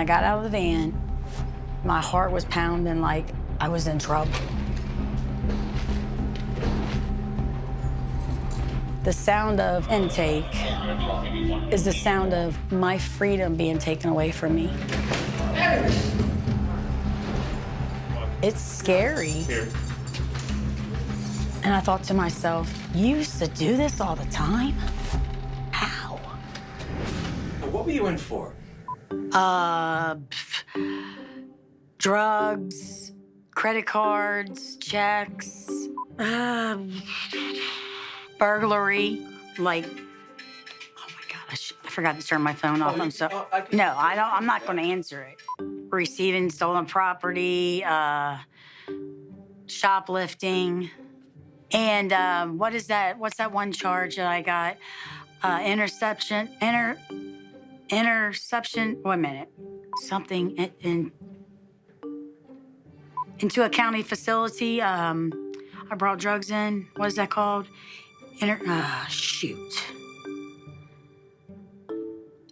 got out of the van, my heart was pounding like I was in trouble. The sound of intake is the sound of my freedom being taken away from me. It's scary. And I thought to myself, you used to do this all the time? How? What were you in for? Drugs, credit cards, checks, burglary, like, oh my God, I forgot to turn my phone off. I'm sorry. No, I'm not gonna answer it. Receiving stolen property, shoplifting, and what is that? What's that one charge that I got? Interception, interception, wait a minute. Something into a county facility. I brought drugs in. What is that called? Shoot.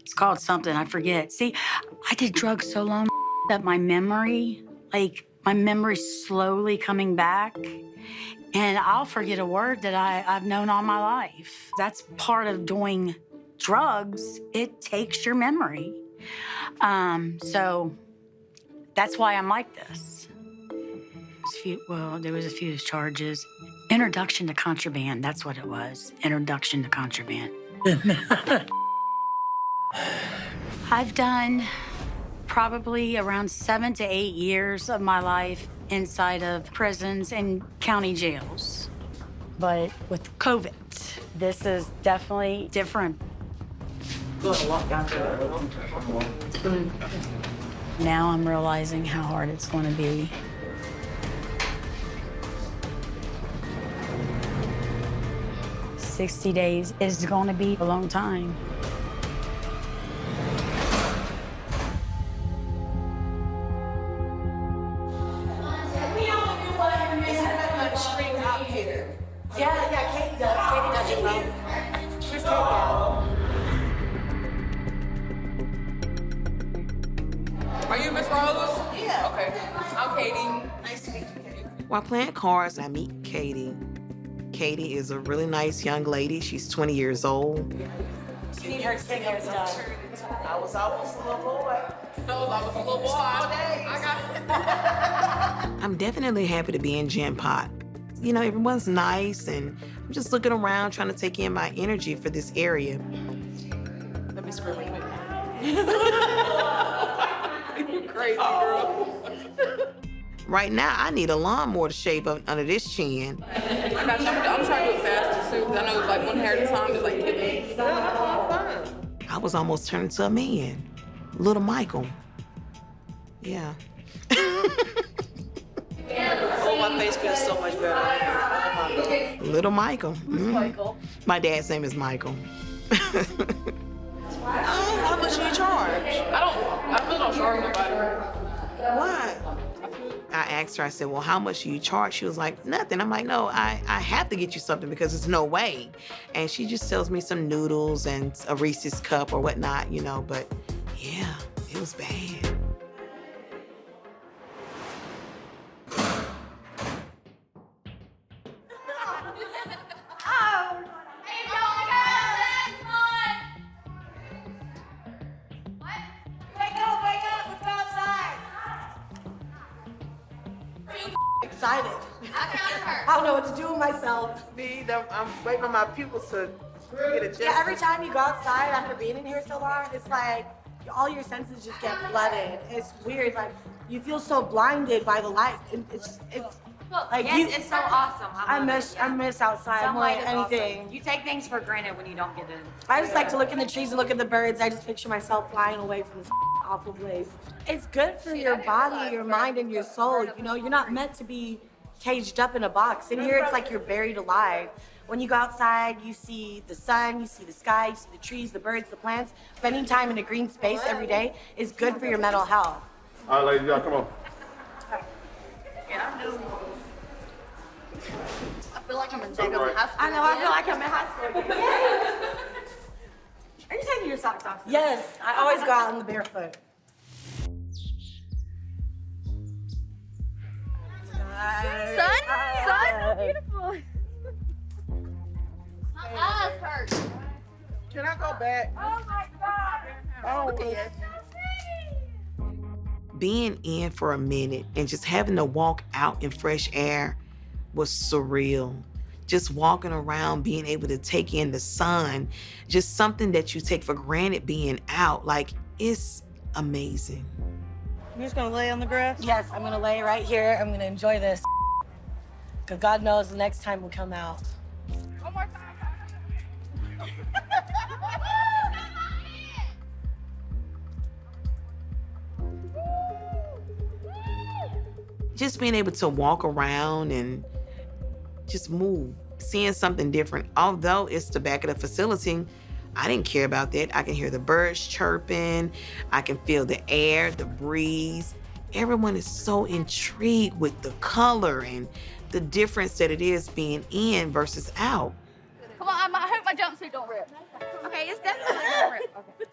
It's called something, I forget. See, I did drugs so long that my memory's slowly coming back. And I'll forget a word that I've known all my life. That's part of doing drugs. It takes your memory. So that's why I'm like this. There was a few charges. Introduction to contraband, that's what it was. Introduction to contraband. I've done probably around 7 to 8 years of my life inside of prisons and county jails. But with COVID, this is definitely different. Now I'm realizing how hard it's going to be. "60 days is going to be a long time." Yeah, Katie does. Katie does it well. Where's Katie at? Are you Miss Rose? Yeah. Okay. I'm Katie. Nice to meet you, Katie. While playing cards, I meet Katie. Katie is a really nice young lady. She's 20 years old. You need her to get hair done. I was almost a little boy. No, I was a little boy all day. I got it. I'm definitely happy to be in Gen Pot. You know, everyone's nice, and I'm just looking around trying to take in my energy for this area. Let me scream with you. You crazy, girl. Right now, I need a lawnmower to shave up under this chin. I'm trying to do it faster, too, because I know like one hair at a time is like hitting. I was almost turning into a man. Little Michael. Yeah. Oh, my face feels so much better. Oh, my God. Little Michael. Michael? My dad's name is Michael. How much do you charge? I really don't charge nobody. Why? I asked her, I said, well, how much do you charge? She was like, nothing. I'm like, no, I have to get you something because there's no way. And she just sells me some noodles and a Reese's cup or whatnot, you know, but yeah, it was bad. Excited. I don't know what to do with myself. I'm waiting on my pupils to get adjusted. Yeah, every time you go outside after being in here so long, it's like all your senses just get flooded. It's weird. Like you feel so blinded by the light. It's like yes, it's so awesome. I miss outside more than anything. Awesome. You take things for granted when you don't get to. I just like to look in the trees and look at the birds. I just picture myself flying away from this awful place. It's good for your body, your mind, and your soul. You know, you're not meant to be caged up in a box. In here, it's like you're buried alive. When you go outside, you see the sun, you see the sky, you see the trees, the birds, the plants. Spending time in a green space every day is good for your mental health. All right, ladies, y'all, come on. I feel like I'm in Jacob high school. I know, I feel like I'm in high school. Are you taking your socks off? Yes, I always go out in the barefoot. beautiful. My eyes hurt. Can I go back? Oh my God. Oh, Being in for a minute and just having to walk out in fresh air was surreal. Just walking around, being able to take in the sun, just something that you take for granted being out, like, it's amazing. You're just gonna lay on the grass? Yes, I'm gonna lay right here. I'm gonna enjoy this. Because God knows the next time we'll come out. One more time. Just being able to walk around and just move, seeing something different. Although it's the back of the facility, I didn't care about that. I can hear the birds chirping. I can feel the air, the breeze. Everyone is so intrigued with the color and the difference that it is being in versus out. Come on, I hope my jumpsuit don't rip. Okay, it's definitely gonna rip. Okay.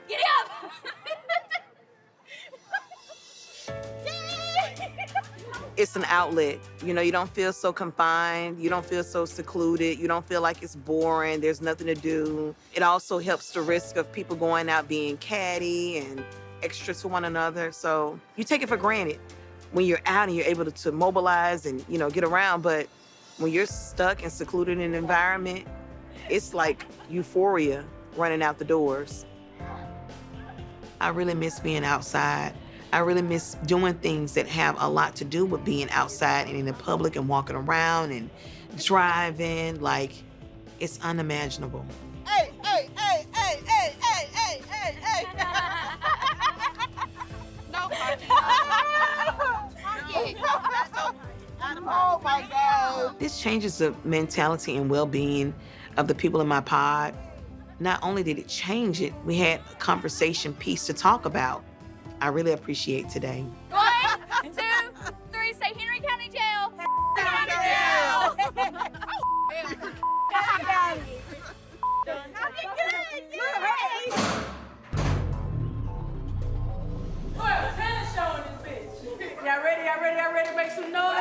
Giddy up! It's an outlet. You know, you don't feel so confined. You don't feel so secluded. You don't feel like it's boring. There's nothing to do. It also helps the risk of people going out being catty and extra to one another. So you take it for granted when you're out and you're able to mobilize and, you know, get around. But when you're stuck and secluded in an environment, it's like euphoria running out the doors. I really miss being outside. I really miss doing things that have a lot to do with being outside and in the public and walking around and driving. Like, it's unimaginable. Hey, hey, hey, hey, hey, hey, hey, hey, hey. No, Oh my God. This changes the mentality and well-being of the people in my pod. Not only did it change it, we had a conversation piece to talk about. I really appreciate today. 1, 2, 3, say Henry County Jail. County Jail. Tennis show in this bitch. Y'all ready? Y'all ready? Y'all ready to make some noise?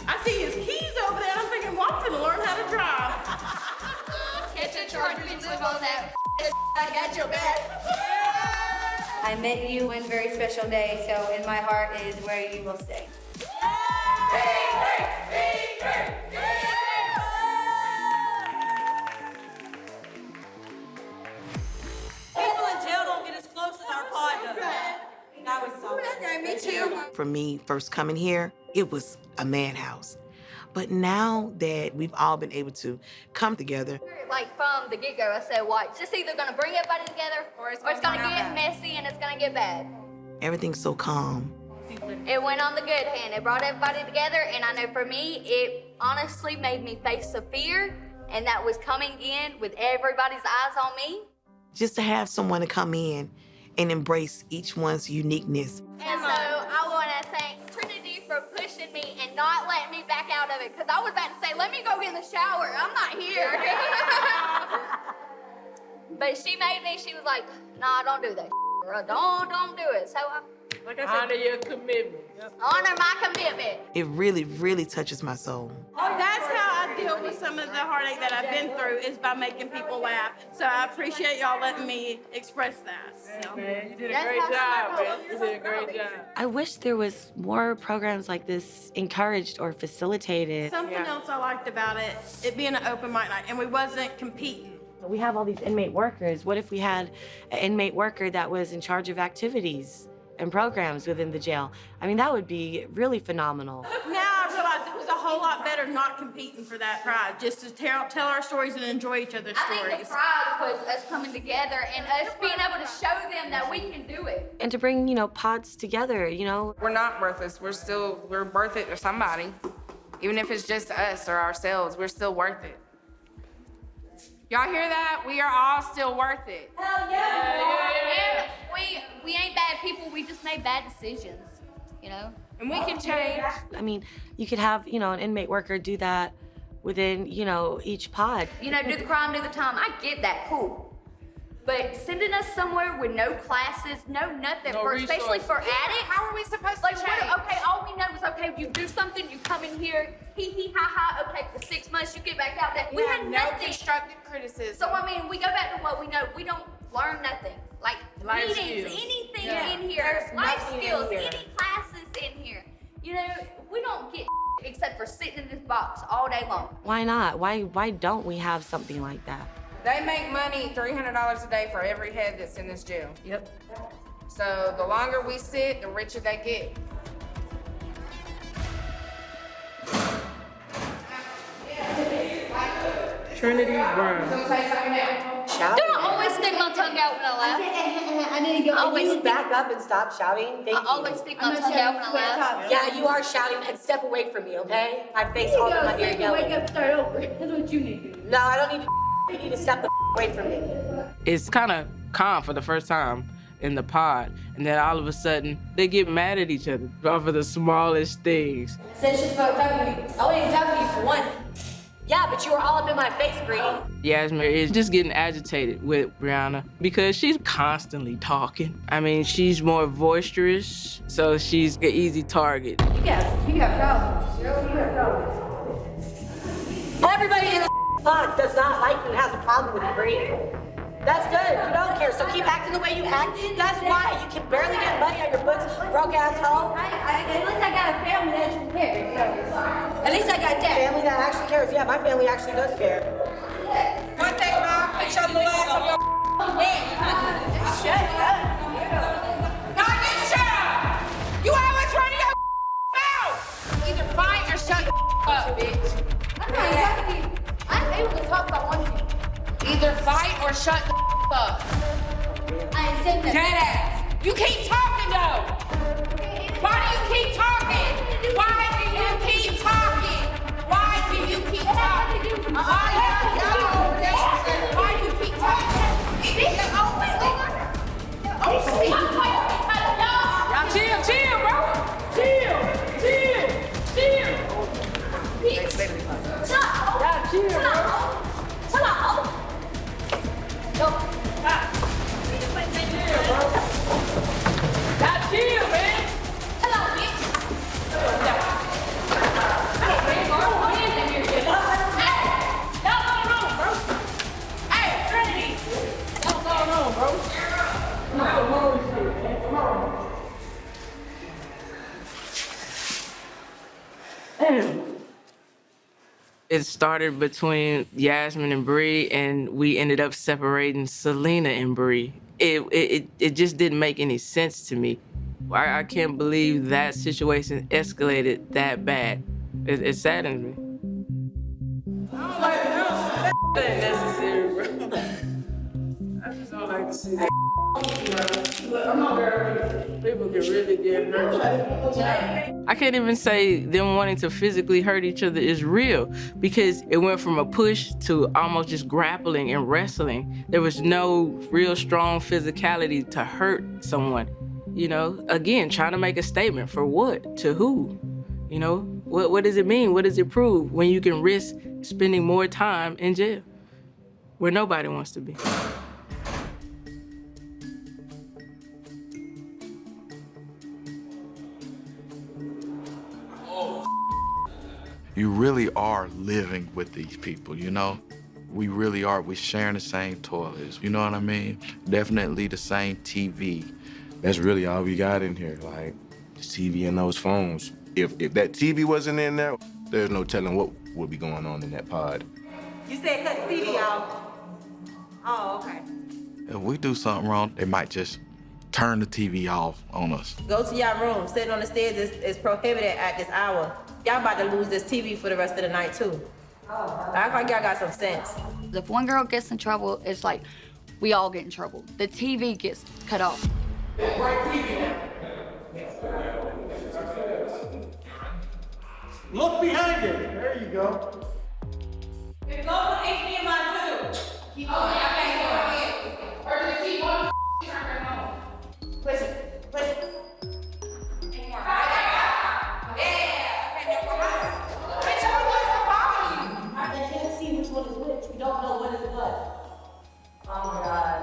I see his keys over there. I'm thinking, well, I'm finna learn how to drive. Catch a charge, bitch, live on that. I got your back. I met you one very special day, so in my heart is where you will stay. People in jail don't get as close as our pod does. That was so Me too. For me, first coming here, it was a madhouse. But now that we've all been able to come together, Like from the get-go, I said, watch. It's just either gonna bring everybody together or it's gonna get messy and it's gonna get bad. everything's so calm. It went on the good hand. It brought everybody together, and I know for me, it honestly made me face the fear, and that was coming in with everybody's eyes on me. Just to have someone to come in and embrace each one's uniqueness. And so I want to thank Trinity for pushing me and not letting me back out of it, because I was about to say, let me go get in the shower. I'm not here. But she made me, she was like, nah, don't do that. Don't do it. So Like I said, honor your commitment. honor my commitment. It really, really touches my soul. That's how I deal with some of the heartache that I've been through, is by making people laugh. So I appreciate y'all letting me express that. So. Man, you did a great job, man. You did a great job. I wish there was more programs like this encouraged or facilitated. Something else I liked about it being an open mic night, and we wasn't competing. We have all these inmate workers. What if we had an inmate worker that was in charge of activities and programs within the jail? I mean, that would be really phenomenal. Now I realize it was a whole lot better not competing for that prize, just to tell our stories and enjoy each other's I think stories. the prize was us coming together and us being able to show them that we can do it. And to bring, pods together, We're not worthless. We're worth it to somebody. Even if it's just us or ourselves, we're still worth it. Y'all hear that? We are all still worth it. Hell yeah! And we ain't bad people, we just made bad decisions, And we can change. I mean, you could have, an inmate worker do that within, each pod. do the crime, do the time. I get that, cool. But sending us somewhere with no classes, no nothing, especially for addicts. How are we supposed to Like, change? okay, all we know is, okay, you do something, you come in here, ha, okay, for 6 months, you get back out there. We had no nothing. constructive criticism. So, I mean, we go back to what we know. We don't learn nothing. Like, Life meetings, skills. anything Yeah. in here. There's Life nothing in skills, here. any classes in here. You know, we don't get except for sitting in this box all day long. Why not? Why don't we have something like that? They make money $300 a day for every head that's in this jail. Yep. So the longer we sit, the richer they get. Trinity Brown. Do I always stick my tongue out when I laugh? I need to go. Always Can you back up and stop shouting? Thank I you. always stick my tongue out when I laugh. Yeah, you are shouting, and step away from me, okay? My face all in my ear yelling. Wake up, start over. That's what you need to do. No, I don't need to. You need to step the away from me. It's kind of calm for the first time in the pod, and then all of a sudden they get mad at each other off of the smallest things. Said she's fucked up with me. I wasn't talking to you for one. Yeah, but you were all up in my face, Bree. Yasmin is just getting agitated with Brianna because she's constantly talking. I mean, she's more boisterous, so she's an easy target. You got problems. You got problems. Everybody in the pod does not like you and has a problem with you, Bree. That's good. You don't care, so keep acting the way you act. That's why you can barely get money on your books, broke ass hoe. At least I got a family that actually cares. At least I got that. Family that actually cares. Yeah, my family actually does care. One thing, Mom, put your little ass on your head. Shut up. God, you shut up! You always running your mouth! Either fight or shut the up, bitch. I'm not talking to you. I'm able to talk if I want to. Either fight or shut the up. I ain't saying that. Dead ass. You keep talking though. Why do you keep talking? Why do you keep talking? Why do you keep talking? Why do you keep talking? Y'all chill, bro. Chill. Y'all chill, bro. Shut up. Go. Y'all chill, man. Shut up, bitch. It started between Yasmin and Bree, and we ended up separating Selena and Bree. It just didn't make any sense to me. I can't believe that situation escalated that bad. It saddens me. That ain't necessary, bro. I just don't like to see that. People can really get hurt. I can't even say them wanting to physically hurt each other is real, because it went from a push to almost just grappling and wrestling. There was no real strong physicality to hurt someone. You know, again, trying to make a statement for what? To who? You know, what does it mean? What does it prove when you can risk spending more time in jail where nobody wants to be? You really are living with these people, you know? We really are. We're sharing the same toilets, you know what I mean? Definitely the same TV. That's really all we got in here, like the TV and those phones. If that TV wasn't in there, there's no telling what would be going on in that pod. You said cut the TV off. Oh, okay. If we do something wrong, they might just turn the TV off on us. Go to your room. Sitting on the stairs is prohibited at this hour. Y'all about to lose this TV for the rest of the night, too. Act like y'all got some sense. If one girl gets in trouble, it's like we all get in trouble. The TV gets cut off. Look behind it. There you go. If it goes with HDMI too. Keep going. Or just keep one turn it on. Push it. Push it. I can't see which one is which. We don't know what is what. Oh my God.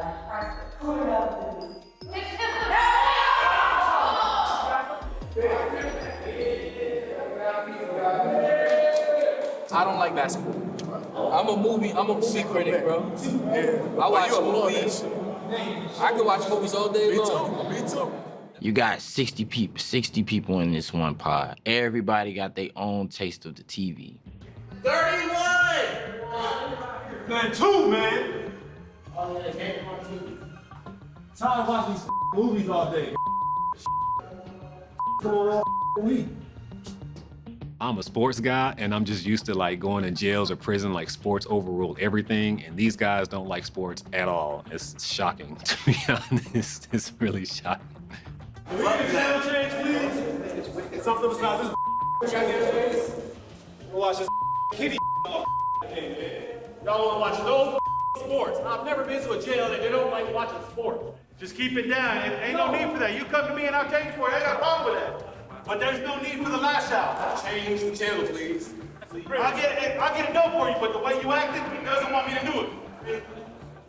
like basketball. I'm a movie critic, bro. I watch movies. I can watch movies all day long. Me too. You got 60 people in this one pod. Everybody got their own taste of the TV. 31! Man, 2, man. Tired of watching these movies all day. Come on all week. I'm a sports guy, and I'm just used to like going in jails or prison. Like sports overruled everything, and these guys don't like sports at all. It's shocking, to be honest. It's really shocking. Can we get a channel change, please? Something besides this. We'll watch this kitty all game, man. Y'all wanna watch no sports. I've never been to a jail that they don't like watching sports. Just keep it down. Ain't no need for that. You come to me and I'll change for you. I got a problem with that. But there's no need for the lash out. Change the channel, please. I'll get it done for you, but the way you acted, he doesn't want me to do it.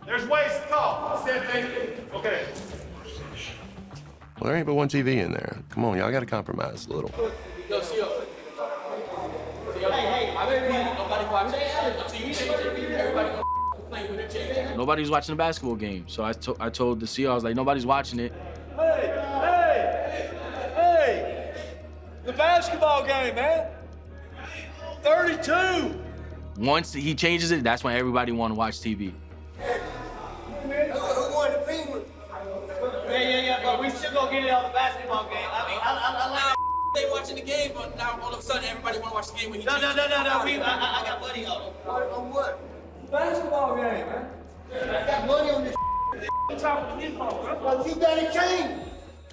There's ways to talk. I said thank you. Okay. Well, there ain't but one TV in there. Come on, y'all gotta compromise a little. Yo, see y'all. Hey, nobody watching until you change it. Everybody gonna complain when they change it. Nobody's watching the basketball game, so I told the CEO, I was like, nobody's watching it. Hey! The basketball game, man. 32. Once he changes it, that's when everybody want to watch TV. Who won the Penguins? Yeah, but we still gonna get it on the basketball game. I like they watching the game, but now all of a sudden everybody want to watch the game when he No. I got money on it. On what? Basketball game, man. I got money on this. Well, you gotta change.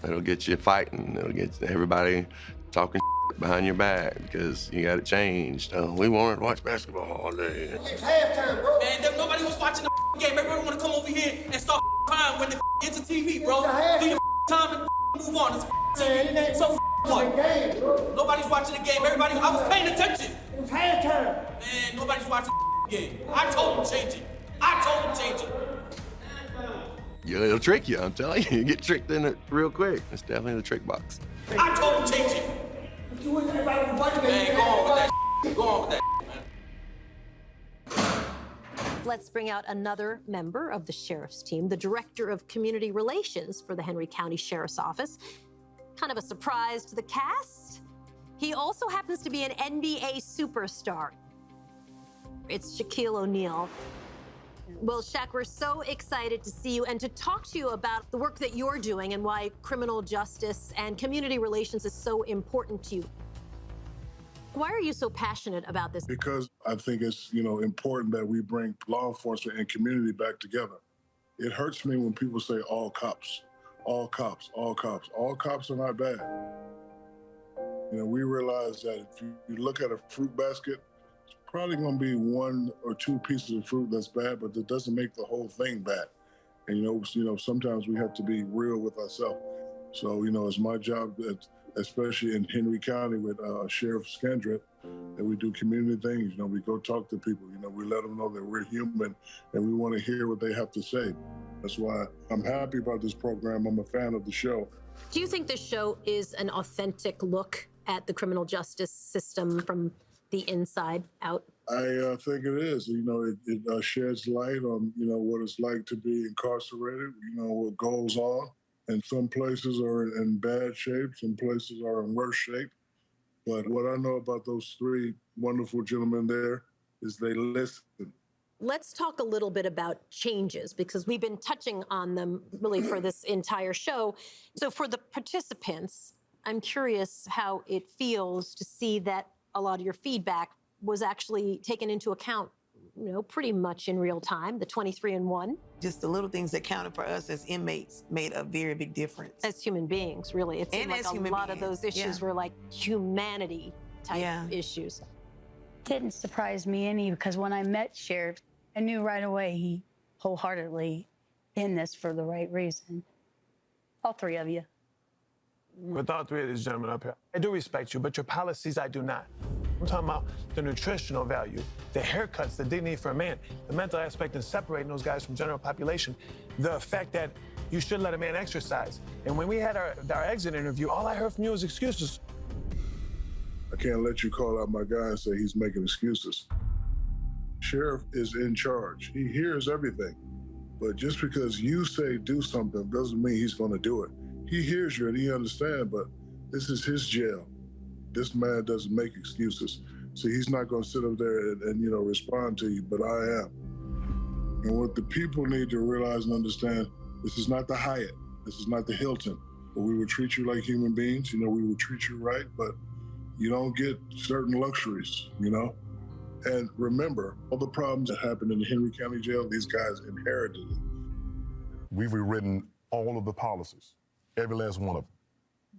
It'll get you fighting. It'll get everybody talking behind your back because you got it changed. We wanted to watch basketball all day. It's halftime, bro. Man, nobody was watching the game. Everybody want to come over here and start crying when the it's a TV, bro. Do your time and move on. It's TV. So what? Nobody's watching the game. Everybody, I was paying attention. It's halftime. Man, nobody's watching the game. I told them change it. Yeah, it'll trick you, I'm telling you. You get tricked in it real quick. It's definitely the trick box. I told them change it. Man, go on with that. Let's bring out another member of the sheriff's team, the Director of Community Relations for the Henry County Sheriff's Office. Kind of a surprise to the cast. He also happens to be an NBA superstar. It's Shaquille O'Neal. Well, Shaq, we're so excited to see you and to talk to you about the work that you're doing and why criminal justice and community relations is so important to you. Why are you so passionate about this? Because I think it's, important that we bring law enforcement and community back together. It hurts me when people say all cops, all cops, all cops. All cops are not bad. We realize that if you look at a fruit basket, it's probably going to be 1 or 2 pieces of fruit that's bad, but that doesn't make the whole thing bad. And sometimes we have to be real with ourselves. So, it's my job, especially in Henry County with Sheriff Scandrett, that we do community things. We go talk to people. We let them know that we're human and we want to hear what they have to say. That's why I'm happy about this program. I'm a fan of the show. Do you think this show is an authentic look at the criminal justice system from the inside out? I think it is. It sheds light on, what it's like to be incarcerated, what goes on. And some places are in bad shape, some places are in worse shape. But what I know about those 3 wonderful gentlemen there is they listen. Let's talk a little bit about changes, because we've been touching on them really for this entire show. So for the participants, I'm curious how it feels to see that a lot of your feedback was actually taken into account, pretty much in real time, the 23-and-1. Just the little things that counted for us as inmates made a very big difference. As human beings, really. It seemed like a lot of those issues were like humanity type issues. Didn't surprise me any, because when I met Sheriff, I knew right away he wholeheartedly in this for the right reason. All 3 of you. With all 3 of these gentlemen up here, I do respect you, but your policies I do not. I'm talking about the nutritional value, the haircuts, the dignity for a man, the mental aspect in separating those guys from general population, the fact that you should let a man exercise. And when we had our exit interview, all I heard from you was excuses. I can't let you call out my guy and say he's making excuses. Sheriff is in charge. He hears everything. But just because you say do something doesn't mean he's going to do it. He hears you and he understands, but this is his jail. This man doesn't make excuses. So he's not going to sit up there and respond to you, but I am. And what the people need to realize and understand, this is not the Hyatt. This is not the Hilton. But we would treat you like human beings. We would treat you right, but you don't get certain luxuries, And remember, all the problems that happened in the Henry County Jail, these guys inherited it. We've rewritten all of the policies, every last one of them.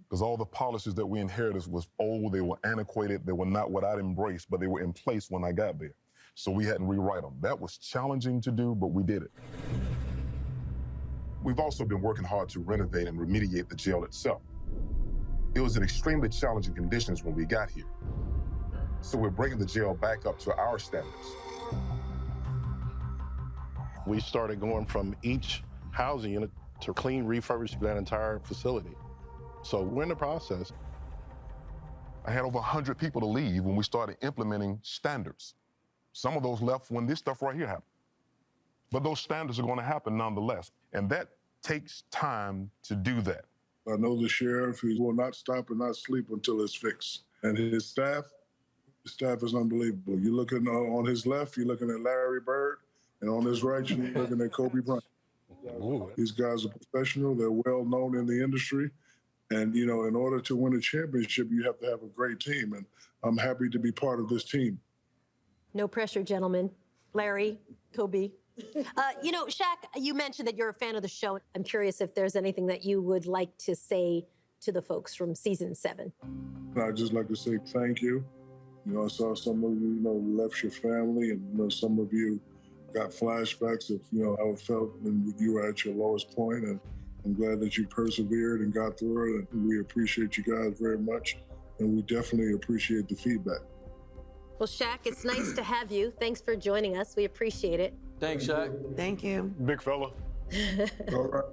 Because all the policies that we inherited was old, they were antiquated, they were not what I'd embraced, but they were in place when I got there. So we had to rewrite them. That was challenging to do, but we did it. We've also been working hard to renovate and remediate the jail itself. It was in extremely challenging conditions when we got here. So we're bringing the jail back up to our standards. We started going from each housing unit to clean, refurbish that entire facility. So we're in the process. I had over 100 people to leave when we started implementing standards. Some of those left when this stuff right here happened. But those standards are going to happen nonetheless. And that takes time to do that. I know the sheriff, he will not stop and not sleep until it's fixed. And his staff is unbelievable. You're looking on his left, you're looking at Larry Bird, and on his right, you're looking at Kobe Bryant. These guys are professional, they're well known in the industry. And, in order to win a championship, you have to have a great team. And I'm happy to be part of this team. No pressure, gentlemen. Larry, Kobe. SHAQ, you mentioned that you're a fan of the show. I'm curious if there's anything that you would like to say to the folks from season 7. I'd just like to say thank you. I saw some of you, left your family, and some of you got flashbacks of, how it felt when you were at your lowest point. And I'm glad that you persevered and got through it. And we appreciate you guys very much. And we definitely appreciate the feedback. Well, SHAQ, it's nice to have you. Thanks for joining us. We appreciate it. Thanks, SHAQ. Thank you. Big fella. All right.